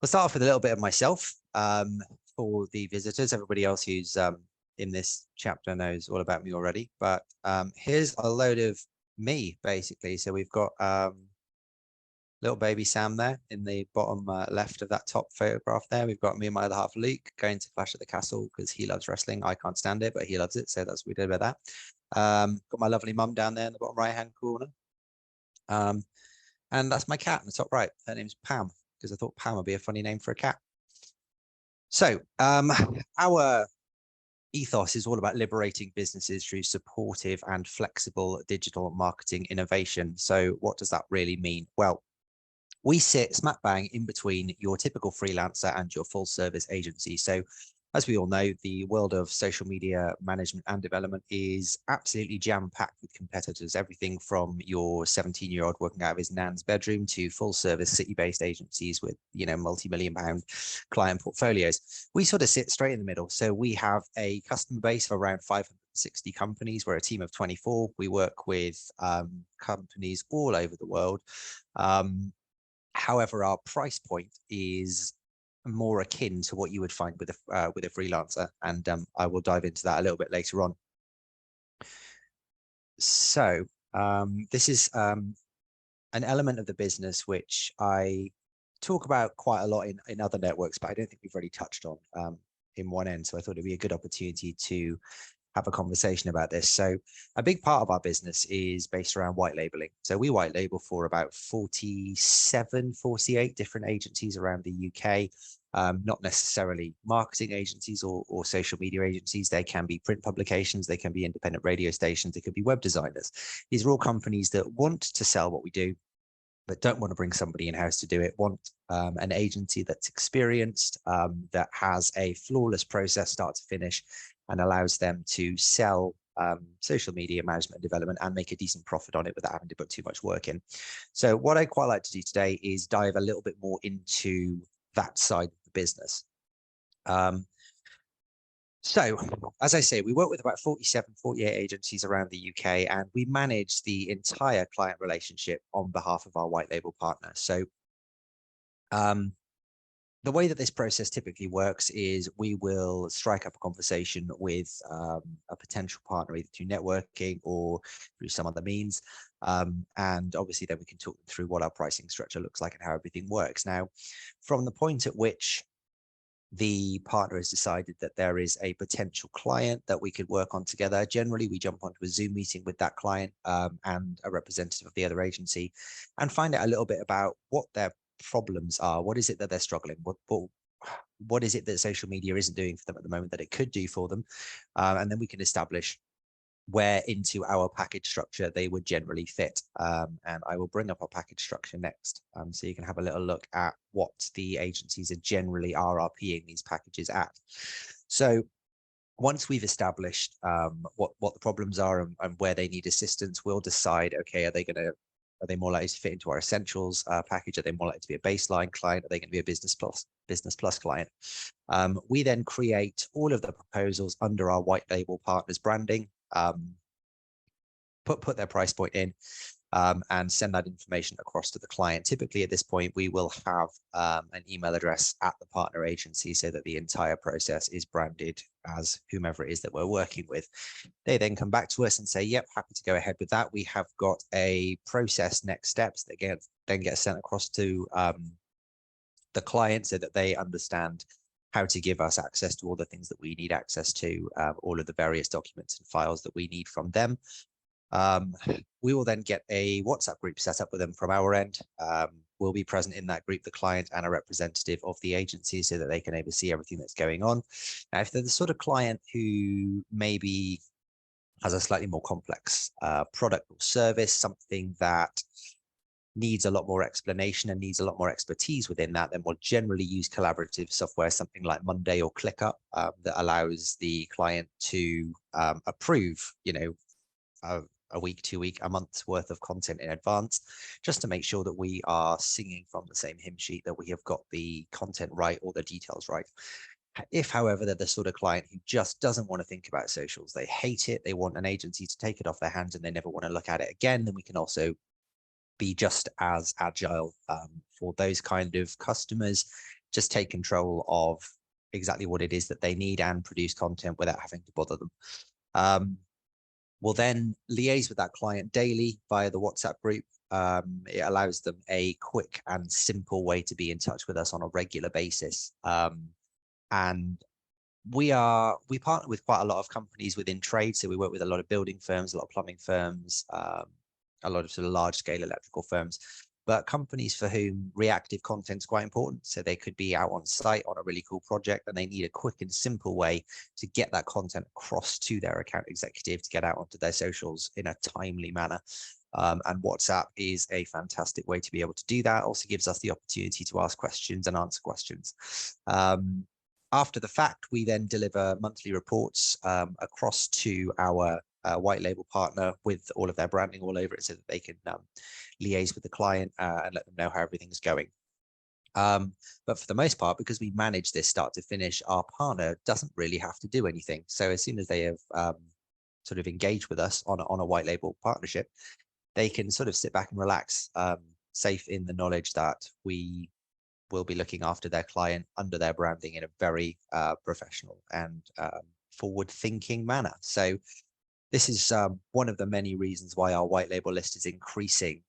I'll start off with a little bit of myself for the visitors. Everybody else who's in this chapter knows all about me already, but here's a load of me, basically. So we've got little baby Sam there in the bottom left of that top photograph there. We've got me and my other half, Luke, going to Clash at the Castle because he loves wrestling. I can't stand it, but he loves it. So that's what we did about that. Got my lovely mum down there in the bottom right-hand corner. And that's my cat in the top right. Her name's Pam, because I thought Pam would be a funny name for a cat. So our ethos is all about liberating businesses through supportive and flexible digital marketing innovation. So what does that really mean? Well, we sit smack bang in between your typical freelancer and your full service agency. So as we all know, the world of social media management and development is absolutely jam-packed with competitors, everything from your 17-year-old working out of his nan's bedroom to full service city-based agencies with, multi-million pound client portfolios. We sort of sit straight in the middle. So we have a customer base of around 560 companies. We're a team of 24. We work with companies all over the world. However, our price point is more akin to what you would find with a freelancer, and I will dive into that a little bit later on. So this is an element of the business which I talk about quite a lot in other networks, but I don't think we've already touched on in 1N. So I thought it'd be a good opportunity to have a conversation about this. So a big part of our business is based around white labeling. So we white label for about 47, 48 different agencies around the UK. Not necessarily marketing agencies or social media agencies. They can be print publications, they can be independent radio stations, they could be web designers. These are all companies that want to sell what we do, but don't want to bring somebody in-house to do it, want an agency that's experienced, that has a flawless process start to finish, and allows them to sell social media management and development and make a decent profit on it without having to put too much work in. So what I quite like to do today is dive a little bit more into that side of the business. So, as I say, we work with about 47, 48 agencies around the UK, and we manage the entire client relationship on behalf of our white label partner. So, the way that this process typically works is we will strike up a conversation with a potential partner, either through networking or through some other means. And obviously then we can talk them through what our pricing structure looks like and how everything works. Now, from the point at which the partner has decided that there is a potential client that we could work on together, generally we jump onto a Zoom meeting with that client and a representative of the other agency and find out a little bit about what their problems are. What is it that they're struggling? What is it that social media isn't doing for them at the moment that it could do for them? And then we can establish where into our package structure they would generally fit. And I will bring up our package structure next, so you can have a little look at what the agencies are generally RRPing these packages at. So once we've established what the problems are and where they need assistance, we'll decide, okay, are they more likely to fit into our essentials package? Are they more likely to be a baseline client? Are they going to be a business plus client? We then create all of the proposals under our white label partners branding, put their price point in, and send that information across to the client. Typically at this point, we will have an email address at the partner agency so that the entire process is branded as whomever it is that we're working with. They then come back to us and say, yep, happy to go ahead with that. We have got a process next steps that then get sent across to the client so that they understand how to give us access to all the things that we need access to, all of the various documents and files that we need from them. We will then get a WhatsApp group set up with them from our end. We'll be present in that group, the client and a representative of the agency, so that they can oversee everything that's going on. Now, if they're the sort of client who maybe has a slightly more complex product or service, something that needs a lot more explanation and needs a lot more expertise within that, then we'll generally use collaborative software, something like Monday or ClickUp, that allows the client to approve, a week, 2 week, a month's worth of content in advance, just to make sure that we are singing from the same hymn sheet, that we have got the content right or the details right. If, however, they're the sort of client who just doesn't want to think about socials, they hate it, they want an agency to take it off their hands and they never want to look at it again, then we can also be just as agile for those kind of customers just take control of exactly what it is that they need and produce content without having to bother them. We'll then liaise with that client daily via the WhatsApp group. It allows them a quick and simple way to be in touch with us on a regular basis. And we partner with quite a lot of companies within trade. So we work with a lot of building firms, a lot of plumbing firms, a lot of sort of large scale electrical firms, but companies for whom reactive content is quite important. So they could be out on site on a really cool project and they need a quick and simple way to get that content across to their account executive to get out onto their socials in a timely manner. And WhatsApp is a fantastic way to be able to do that. Also gives us the opportunity to ask questions and answer questions. After the fact, we then deliver monthly reports across to our white label partner with all of their branding all over it so that they can liaise with the client and let them know how everything's going. But for the most part, because we manage this start to finish, our partner doesn't really have to do anything. So as soon as they have sort of engaged with us on a white label partnership, they can sort of sit back and relax, safe in the knowledge that we will be looking after their client under their branding in a very professional and forward-thinking manner. So this is one of the many reasons why our white label list is increasing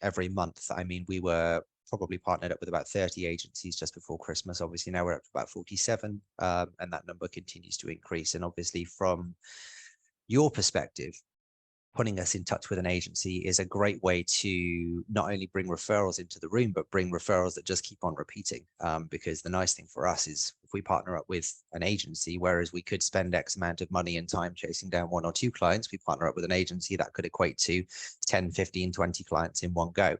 every month. I mean, we were probably partnered up with about 30 agencies just before Christmas. Obviously, now we're up to about 47, and that number continues to increase. And obviously, from your perspective, putting us in touch with an agency is a great way to not only bring referrals into the room, but bring referrals that just keep on repeating. Because the nice thing for us is if we partner up with an agency, whereas we could spend X amount of money and time chasing down 1 or 2 clients, we partner up with an agency that could equate to 10, 15, 20 clients in one go.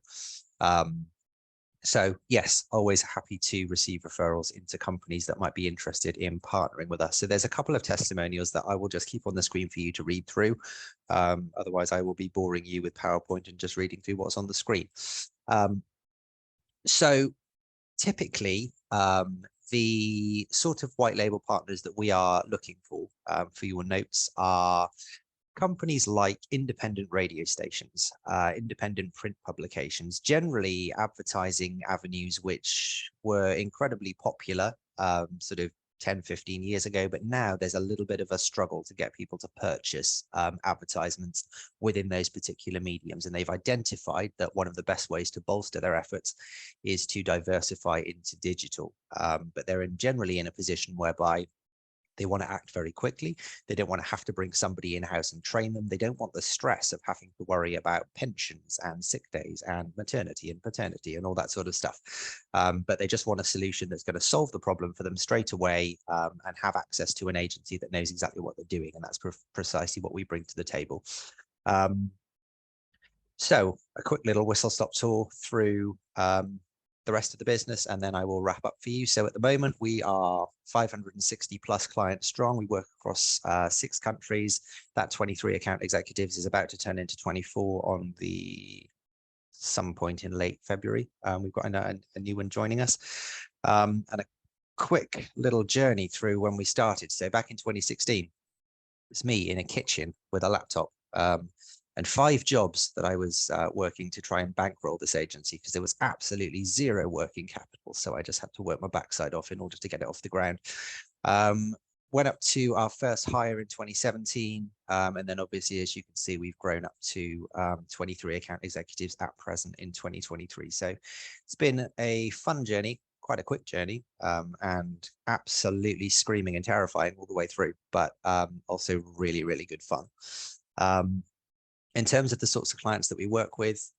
So yes, always happy to receive referrals into companies that might be interested in partnering with us. So there's a couple of testimonials that I will just keep on the screen for you to read through. Otherwise, I will be boring you with PowerPoint and just reading through what's on the screen. So typically, the sort of white label partners that we are looking for your notes are companies like independent radio stations, independent print publications, generally advertising avenues which were incredibly popular sort of 10, 15 years ago, but now there's a little bit of a struggle to get people to purchase advertisements within those particular mediums. And they've identified that one of the best ways to bolster their efforts is to diversify into digital. But they're generally in a position whereby they want to act very quickly. They don't want to have to bring somebody in-house and train them. They don't want the stress of having to worry about pensions and sick days and maternity and paternity and all that sort of stuff. But they just want a solution that's going to solve the problem for them straight away and have access to an agency that knows exactly what they're doing. And that's precisely what we bring to the table. So a quick little whistle-stop tour through the rest of the business, and then I will wrap up for you. So at the moment, we are 560 plus clients strong. We work across 6 countries. That 23 account executives is about to turn into 24 on some point in late February. We've got a new one joining us. And a quick little journey through when we started. So back in 2016, it's me in a kitchen with a laptop. And 5 jobs that I was working to try and bankroll this agency because there was absolutely zero working capital. So I just had to work my backside off in order to get it off the ground. Went up to our first hire in 2017. And then obviously, as you can see, we've grown up to 23 account executives at present in 2023. So it's been a fun journey, quite a quick journey, and absolutely screaming and terrifying all the way through, but also really, really good fun. In terms of the sorts of clients that we work with,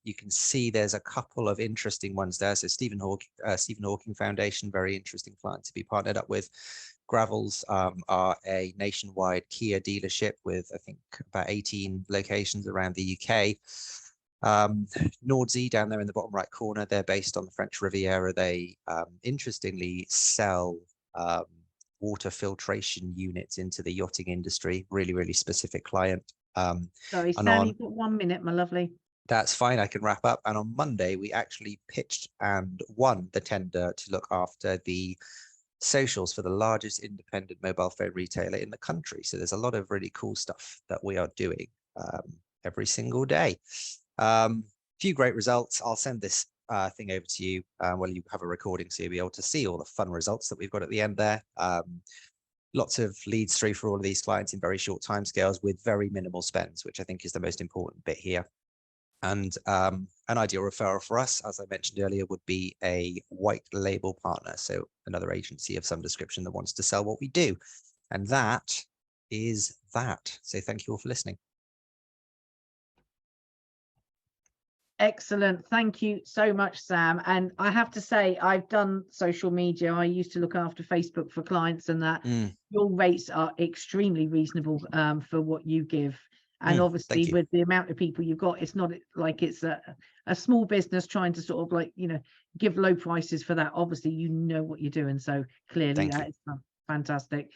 you can see there's a couple of interesting ones there. So Stephen Hawking Foundation, very interesting client to be partnered up with. Gravels are a nationwide Kia dealership with, I think, about 18 locations around the UK. Nordsee down there in the bottom right corner, they're based on the French Riviera. They interestingly sell water filtration units into the yachting industry, really, really specific client. Sorry, Sam, you've got 1 minute, my lovely. That's fine, I can wrap up. And on Monday, we actually pitched and won the tender to look after the socials for the largest independent mobile phone retailer in the country. So there's a lot of really cool stuff that we are doing every single day. Few great results. I'll send this thing over to you. Well, you have a recording, so you'll be able to see all the fun results that we've got at the end there. Lots of leads through for all of these clients in very short timescales with very minimal spends, which I think is the most important bit here. And an ideal referral for us, as I mentioned earlier, would be a white label partner. So another agency of some description that wants to sell what we do. And that is that. So thank you all for listening. Excellent. Thank you so much, Sam. And I have to say, I've done social media. I used to look after Facebook for clients, and that your rates are extremely reasonable for what you give. And obviously with the amount of people you've got, it's not like it's a small business trying to sort of like, you know, give low prices for that. Obviously, you know what you're doing. So clearly that is fantastic.